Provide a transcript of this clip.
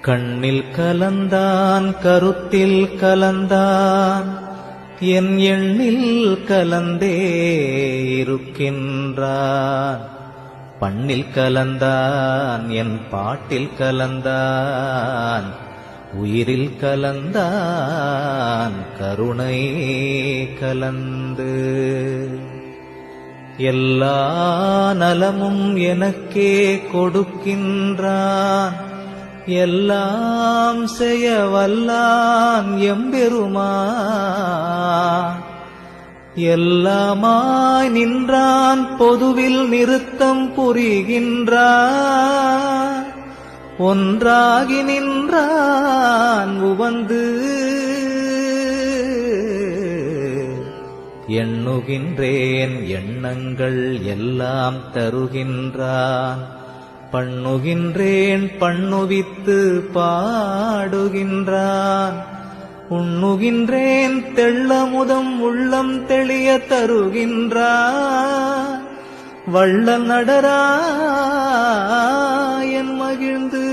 கண்ணில் கலந்தான் கருத்தில் கலந்தான் என் எண்ணில் கலந்தே இருக்கின்றான். பண்ணில் கலந்தான் என் பாட்டில் கலந்தான் உயிரில் கலந்தான் கருணை கலந்து. எல்லா நலமும் எனக்கே கொடுக்கின்றான் எல்லாம் செய்ய வல்லான் எம்பெருமான். எல்லாமாய் நின்றான் பொதுவில் நிறுத்தம் புரிகின்றான். ஒன்றாகி நின்றான் உவந்து எண்ணுகின்றேன் எண்ணங்கள் எல்லாம் தருகின்றான். பண்ணுகின்றேன் பண்ணுவித்து பாடுகின்றான். உண்ணுகின்றேன் தெள்ளமுதம் உள்ளம் தெளிய தருகின்றான். வள்ளல் நடராயன் மகிழ்ந்து